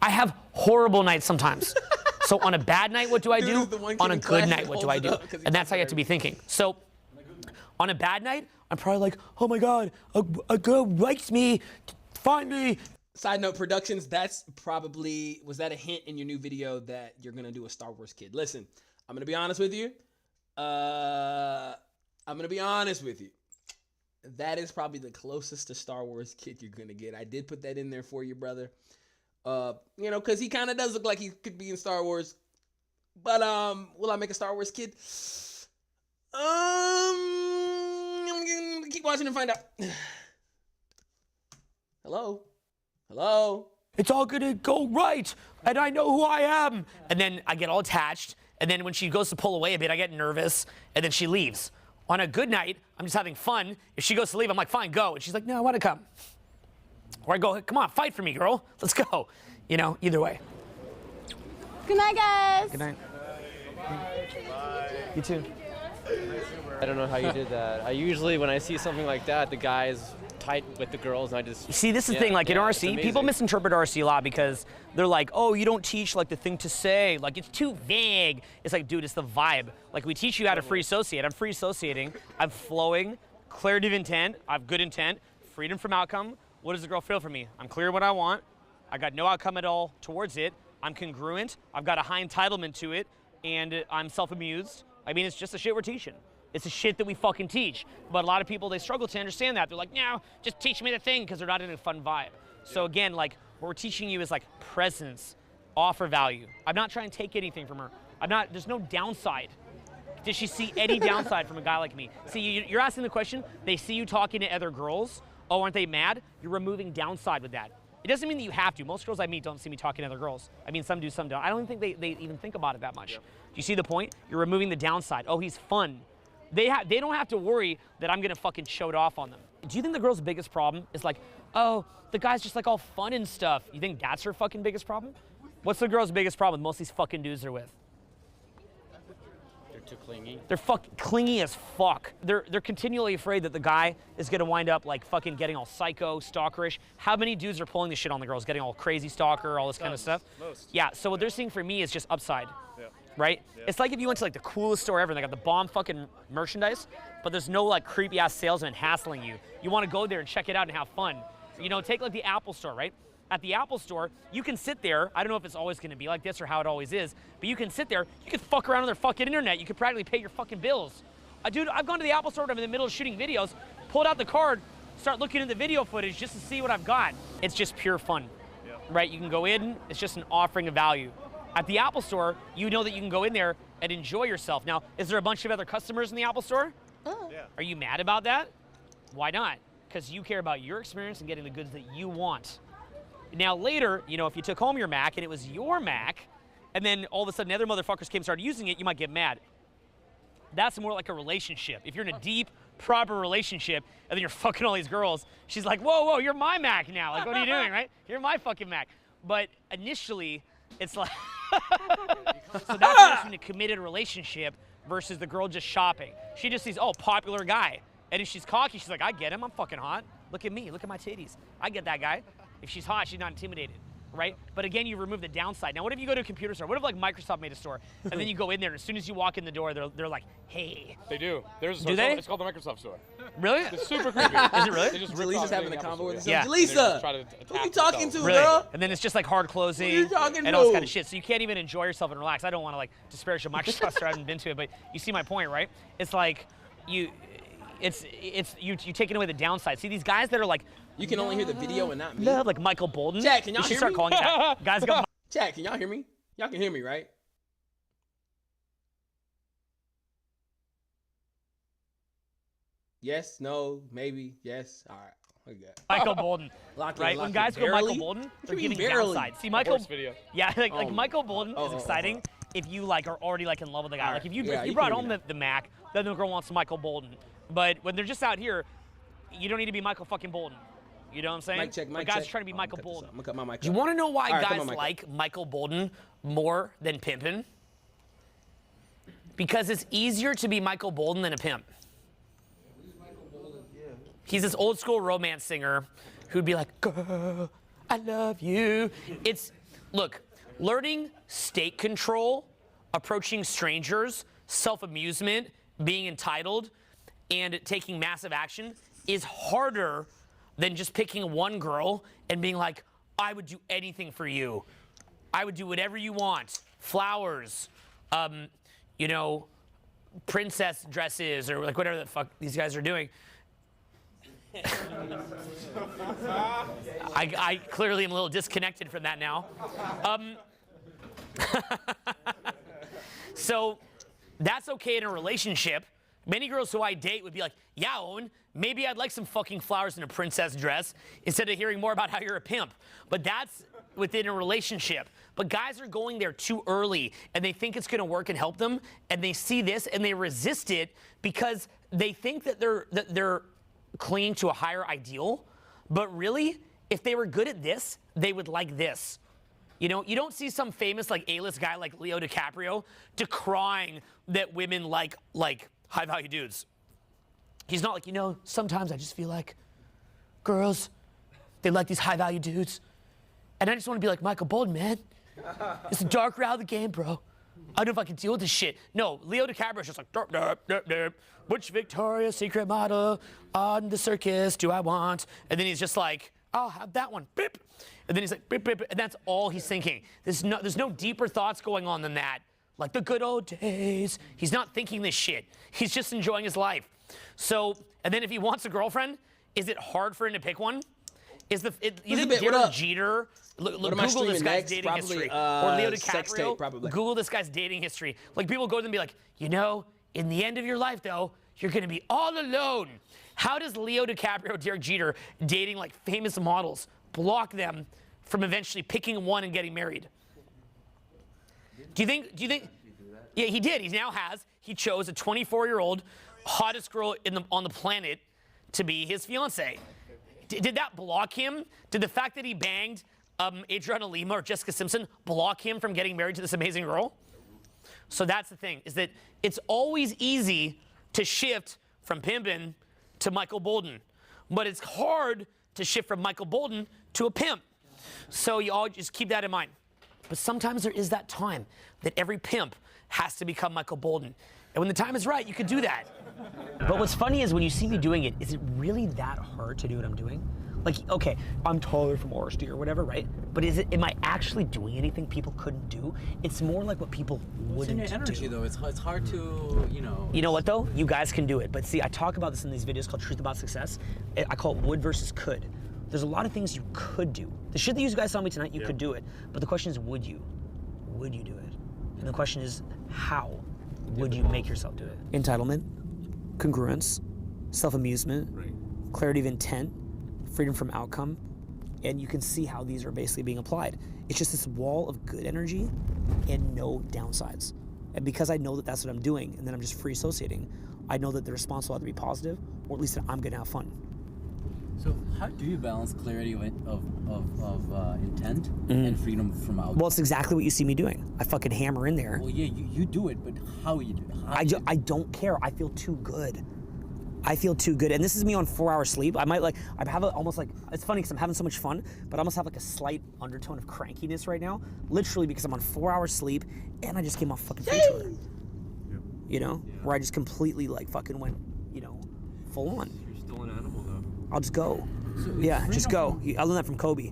I have horrible nights sometimes. So on a bad night, what do I do? On a good night, what do I do? And that's how you have to be thinking. So on a bad night, I'm probably like, oh my God, a girl likes me, find me. Side note, productions, that's probably, was that a hint in your new video that you're gonna do a Star Wars kid? Listen, I'm gonna be honest with you. That is probably the closest to Star Wars kid you're gonna get. I did put that in there for you, brother. You know, cause he kind of does look like he could be in Star Wars. But will I make a Star Wars kid? I'm gonna keep watching and find out. Hello? Hello? It's all gonna go right, and I know who I am. And then I get all attached, and then when she goes to pull away a bit, I get nervous, and then she leaves. On a good night, I'm just having fun. If she goes to leave, I'm like, fine, go. And she's like, no, I wanna come. Or I go, come on, fight for me, girl. Let's go. You know, either way. Good night, guys. Good night. You too. I don't know how you did that. I usually, when I see something like that, the guy's tight with the girls, and I just... See, this is the thing, like in RC, people misinterpret RC a lot because they're like, oh, you don't teach like the thing to say, like it's too vague. It's like, dude, it's the vibe. Like we teach you how to free associate. I'm free associating, I'm flowing, clarity of intent, I have good intent, freedom from outcome. What does the girl feel from me? I'm clear what I want, I got no outcome at all towards it, I'm congruent, I've got a high entitlement to it, and I'm self-amused. I mean, it's just the shit we're teaching. It's the shit that we fucking teach. But a lot of people, they struggle to understand that. They're like, no, just teach me the thing, because they're not in a fun vibe. So again, like, what we're teaching you is like presence, offer value. I'm not trying to take anything from her. There's no downside. Does she see any downside from a guy like me? See, you're asking the question, they see you talking to other girls, oh, aren't they mad? You're removing downside with that. It doesn't mean that you have to. Most girls I meet don't see me talking to other girls. I mean, some do, some don't. I don't even think they even think about it that much. Yep. Do you see the point? You're removing the downside. Oh, he's fun. They don't have to worry that I'm gonna fucking show it off on them. Do you think the girl's biggest problem is like, oh, the guy's just like all fun and stuff? You think that's her fucking biggest problem? What's the girl's biggest problem with most of these fucking dudes they're with? They're too clingy. They're fucking clingy as fuck. They're continually afraid that the guy is gonna wind up like fucking getting all psycho, stalkerish. How many dudes are pulling this shit on the girls, getting all crazy stalker, all this kind of stuff? Most. Yeah, so what they're seeing for me is just upside. Yeah. Right? Yeah. It's like if you went to like the coolest store ever and they got the bomb fucking merchandise, but there's no like creepy ass salesman hassling you. You want to go there and check it out and have fun. You know, take like the Apple store, right? At the Apple store, you can sit there. I don't know if it's always going to be like this or how it always is, but you can sit there. You can fuck around on their fucking internet. You can practically pay your fucking bills. Dude, I've gone to the Apple store when I'm in the middle of shooting videos, pulled out the card, start looking at the video footage just to see what I've got. It's just pure fun, right? You can go in. It's just an offering of value. At the Apple store, you know that you can go in there and enjoy yourself. Now, is there a bunch of other customers in the Apple store? Oh. Yeah. Are you mad about that? Why not? Because you care about your experience and getting the goods that you want. Now later, you know, if you took home your Mac and it was your Mac, and then all of a sudden other motherfuckers came and started using it, you might get mad. That's more like a relationship. If you're in a deep, proper relationship, and then you're fucking all these girls, she's like, whoa, whoa, you're my Mac now. Like, what are you doing, right? You're my fucking Mac. But initially, it's like, so that's in a committed relationship versus the girl just shopping. She just sees, oh, popular guy. And if she's cocky, she's like, I get him, I'm fucking hot. Look at me, look at my titties. I get that guy. If she's hot, she's not intimidated, right? But again, you remove the downside. Now, what if you go to a computer store? What if like Microsoft made a store, and then you go in there, and as soon as you walk in the door, they're like, hey. They do. There's a Do store, they? It's called the Microsoft store. Really? It's super creepy. Is it really? They just Jaleesa's rip off having a everything combo with Apple Yeah. Store. They Jaleesa, just try to who you attack talking to, themselves. Really? girl? And then it's just like hard closing you talking and all this to? kind of shit. So you can't even enjoy yourself and relax. I don't want to like disparage a Microsoft store. I haven't been to it, but you see my point, right? It's like you taking away the downside. See these guys that are like, You can only hear the video and not me. love, like Michael Bolton. Jack, can y'all you should hear start me? calling that. Guys go. Chat, can y'all hear me? Y'all can hear me, right? Yes, no, maybe, yes. All right. What you got? Michael Bolton, Lock in, right? lock When in. guys go Barely? Michael Bolton, they're What do you giving mean barely? downside. See, Michael, Horse video. yeah, like Oh. Michael Bolton is Oh. exciting if you like are already like in love with the guy. All Like right. if you Yeah, you you brought can home hear the Mac, then the girl wants Michael Bolton. But when they're just out here, you don't need to be Michael fucking Bolton. You know what I'm saying? Mic check, But mic guys check. trying to be Oh, Michael I'm gonna cut this Bolton. up. I'm gonna cut my mic Do you up. want to know why All right, come guys on, Michael. like Michael Bolton more than pimpin'? Because it's easier to be Michael Bolton than a pimp. He's this old school romance singer who'd be like, girl, I love you. Look, learning state control, approaching strangers, self-amusement, being entitled, and taking massive action is harder than just picking one girl and being like, I would do anything for you. I would do whatever you want. Flowers, you know, princess dresses, or like whatever the fuck these guys are doing. I clearly am a little disconnected from that now. So that's okay in a relationship. Many girls who I date would be like, yeah, Owen, maybe I'd like some fucking flowers and a princess dress instead of hearing more about how you're a pimp. But that's within a relationship. But guys are going there too early and they think it's gonna work and help them, and they see this and they resist it because they think that they're clinging to a higher ideal. But really, if they were good at this, they would like this. You know, you don't see some famous like A-list guy like Leo DiCaprio decrying that women like high-value dudes. He's not like, you know, sometimes I just feel like girls, they like these high-value dudes. And I just want to be like Michael Bolton, man. It's the dark route of the game, bro. I don't know if I can deal with this shit. No, Leo DiCaprio's just like, derp, derp, derp, derp. Which Victoria's Secret model on the circus do I want? And then he's just like, I'll have that one, beep. And then he's like, beep, beep, and that's all he's thinking. There's no deeper thoughts going on than that. Like the good old days. He's not thinking this shit. He's just enjoying his life. So, and then if he wants a girlfriend, is it hard for him to pick one? You think Derek Jeter, Google this guy's dating history. Or Leo DiCaprio, Google this guy's dating history. Like people go to them and be like, you know, in the end of your life though, you're gonna be all alone. How does Leo DiCaprio, Derek Jeter, dating like famous models, block them from eventually picking one and getting married? Do you think? Yeah, he did. He now has. He chose a 24-year-old, hottest girl on the planet to be his fiance. Did that block him? Did the fact that he banged Adriana Lima or Jessica Simpson block him from getting married to this amazing girl? So that's the thing, is that it's always easy to shift from pimpin' to Michael Bolton, but it's hard to shift from Michael Bolton to a pimp. So you all just keep that in mind. But sometimes there is that time that every pimp has to become Michael Bolton. And when the time is right, you can do that. But what's funny is when you see me doing it, is it really that hard to do what I'm doing? Like, okay, I'm taller from Orsti or whatever, right? But am I actually doing anything people couldn't do? It's more like what people wouldn't do. It's in your energy, though. It's hard to, you know. You know what, though? You guys can do it. But see, I talk about this in these videos called Truth About Success. I call it would versus could. There's a lot of things you could do. The shit that you guys saw me tonight, you could do it. But the question is, would you? Would you do it? And the question is, how would you make yourself do it? Entitlement, congruence, self-amusement, clarity of intent, freedom from outcome, and you can see how these are basically being applied. It's just this wall of good energy and no downsides. And because I know that that's what I'm doing, and then I'm just free associating, I know that the response will either be positive, or at least that I'm gonna have fun. So how do you balance clarity of intent and freedom from outcome? Well, it's exactly what you see me doing. I fucking hammer in there. Well, yeah, you do it, but how you do it? I don't care. I feel too good. I feel too good. And this is me on 4 hours sleep. I have almost like, it's funny because I'm having so much fun, but I almost have like a slight undertone of crankiness right now, literally because I'm on 4 hours sleep and I just came off fucking free tour. You know, where I just completely like fucking went, you know, full on. You're still an animal though. I'll just go. Yeah, just go. I learned that from Kobe.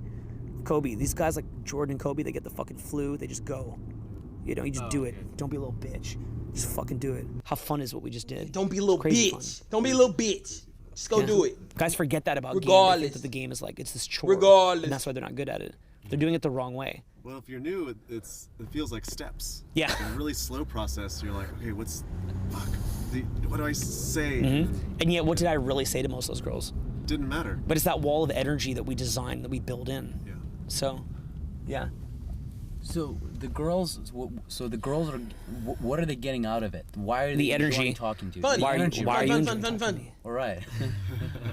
These guys like Jordan and Kobe, they get the fucking flu, they just go. You know, you just do it. Don't be a little bitch. Just fucking do it. How fun is what we just did? Don't be a little Crazy bitch. fun. Don't be a little bitch. Just go do it. Guys forget that about Regardless. game. They think that the game is like, it's this chore. Regardless. And that's why they're not good at it. They're doing it the wrong way. Well, if you're new, it feels like steps. Yeah. It's a really slow process. You're like, okay, what do I say? And yet, what did I really say to most of those girls? Didn't matter. But it's that wall of energy that we design, that we build in. Yeah. So, yeah. So the girls are. What are they getting out of it? Why are they The energy. enjoying talking to you? Fun. The Why are energy, you, why right? are you Fun. enjoying talking to me? All right.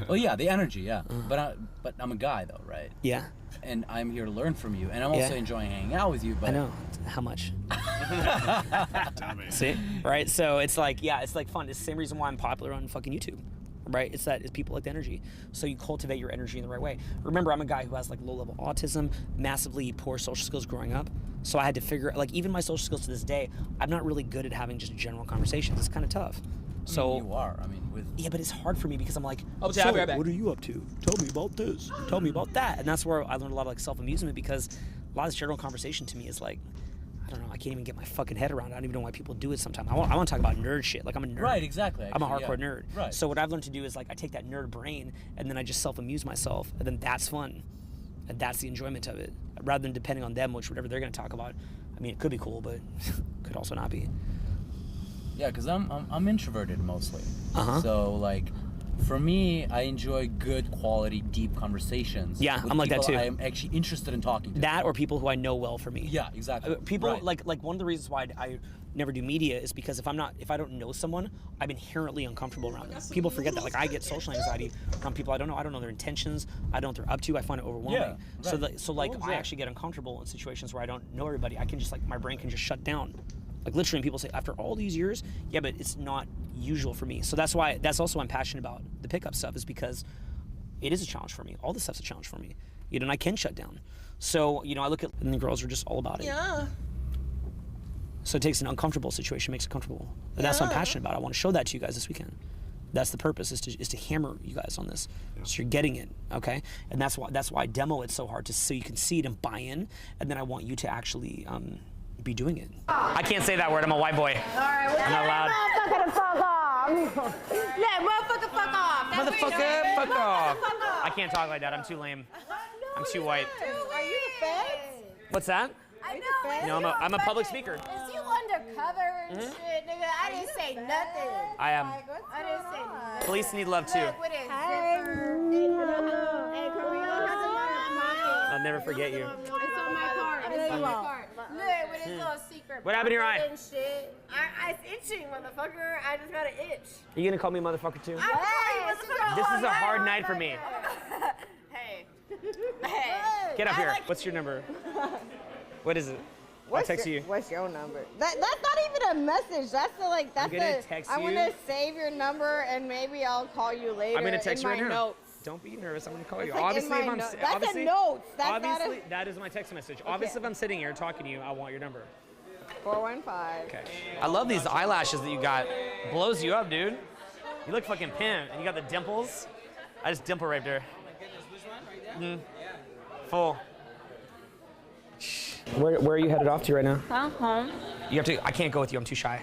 Well, yeah, the energy, yeah. But I'm a guy though, right? Yeah. And I'm here to learn from you, and I'm also enjoying hanging out with you. But I know. How much? See? Right? So it's like, yeah, it's like fun. It's the same reason why I'm popular on fucking YouTube. Right? It's people like the energy. So you cultivate your energy in the right way. Remember, I'm a guy who has like low-level autism, massively poor social skills growing up. So I had to figure out, like, even my social skills to this day, I'm not really good at having just general conversations. It's kind of tough. So you are. I mean, with yeah, but it's hard for me because I'm like, I'll be so, right back. what are you up to? Tell me about this. Tell me about that. And that's where I learned a lot of like self-amusement, because a lot of this general conversation to me is like, I don't know, I can't even get my fucking head around it. I don't even know why people do it sometimes. I want to talk about nerd shit. Like, I'm a nerd. Right, exactly. I'm a Actually, hardcore yeah. nerd. Right. So what I've learned to do is like I take that nerd brain and then I just self-amuse myself, and then that's fun. And that's the enjoyment of it. Rather than depending on them, which whatever they're gonna talk about. I mean, it could be cool, but could also not be. Yeah, because I'm introverted mostly. Uh-huh. So like, for me, I enjoy good quality, deep conversations. Yeah, with I'm like that people too. I'm actually interested in talking to. That or people who I know well for me. Yeah, exactly. People Right. like one of the reasons why I never do media is because if I don't know someone, I'm inherently uncomfortable around them. People forget that. Like, I get social anxiety around people I don't know. I don't know their intentions. I don't know what they're up to. I find it overwhelming. Yeah, right. So I actually get uncomfortable in situations where I don't know everybody. I can just, like, my brain can just shut down. Like literally, and people say, after all these years, yeah, but it's not usual for me. So that's also why I'm passionate about the pickup stuff, is because it is a challenge for me. All this stuff's a challenge for me. You know, and I can shut down. So, you know, I look at, and the girls are just all about it. Yeah. So it takes an uncomfortable situation, makes it comfortable. And that's what I'm passionate about. I want to show that to you guys this weekend. That's the purpose, is to hammer you guys on this. So you're getting it, okay? And that's why I demo it so hard, so you can see it and buy in, and then I want you to actually be doing it. I can't say that word. I'm a white boy. All right, well, I'm not allowed. motherfucker, fuck off. Let motherfucker, fuck off. That's what you Motherfucker, say. fuck off. Fuck off. I can't talk like that. I'm too lame. I'm too white. Are you the feds? What's that? I know. No, I'm a public speaker. Is you undercover and shit, nigga? I didn't say nothing. I am. I didn't say nothing. Police need love too. Look, with his zipper. Hey, Korea has a pocket. I'll never forget you. It's on my card. It's on my card. Look, with his little secret. What happened to your eye? And shit. It's itching, motherfucker. I just got an itch. Are you gonna call me motherfucker too? This is a hard night for me. Hey. Hey. Get up here. What's your number? What is it? I'll text you. What's your number? That's not even a message. That's the like. That's I'm gonna text I'm you. gonna save your number and maybe I'll call you later. I'm gonna text in you right my now. Notes. Don't be nervous. I'm gonna call you. It's like in Obviously, my if I'm notes. si- That's obviously, a note. That's obviously, not that is my text message. Obviously, if I'm sitting here talking to you, I want your number. 415. Okay. I love these eyelashes that you got. Blows you up, dude. You look fucking pimp. And you got the dimples. I just dimple raped her. Full. Where are you headed off to right now? I'm home. You have to. I can't go with you. I'm too shy.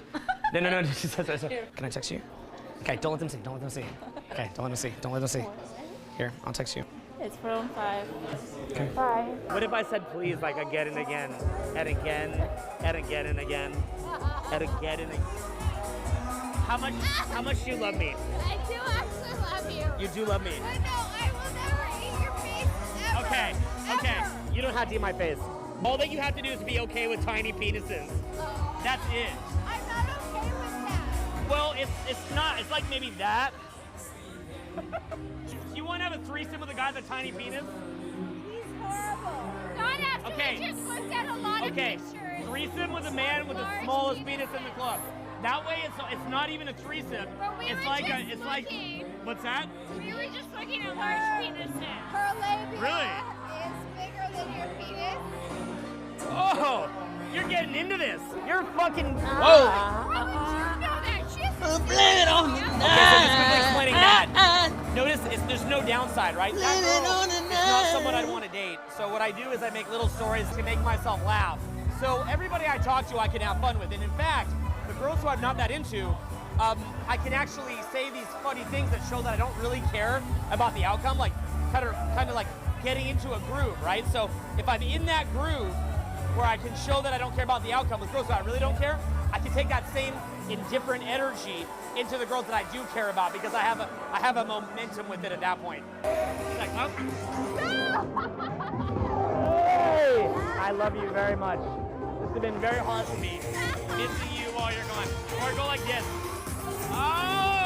No. Can I text you? Okay. Don't let them see. Don't let them see. Okay. Don't let them see. Don't let them see. Here. I'll text you. It's 415. Okay. Bye. What if I said please like again and again and again and again and again and again and again? How much do you love me? I do actually love you. You do love me. I know. I will never eat your face ever. Okay. Ever. You don't have to eat my face. All that you have to do is be okay with tiny penises. That's it. I'm not okay with that. Well, it's not. It's like maybe that. You want to have a threesome with a guy with a tiny penis? He's horrible. Not after Okay. we just looked at a lot of Okay. pictures. Threesome with a man with the Large smallest penis in the club. That way, it's not even a threesome. But we It's were like just it's like. looking. What's that? We were just looking at large penises. Her labia Really? is bigger than your penis. Oh, you're getting into this. You're fucking. Whoa. How would you know that? She's Okay, so just quickly explaining that. Notice there's no downside, right? That girl is not someone I'd want to date. So what I do is I make little stories to make myself laugh. So everybody I talk to, I can have fun with. And in fact, the girls who I'm not that into, I can actually say these funny things that show that I don't really care about the outcome, like kind of like getting into a groove, right? So if I'm in that groove where I can show that I don't care about the outcome with girls who I really don't care, I can take that same indifferent energy into the girls that I do care about because I have a momentum with it at that point. Like, huh? Hey, I love you very much. This has been very hard for me. Missing you while you're gone. Or go like this. Oh!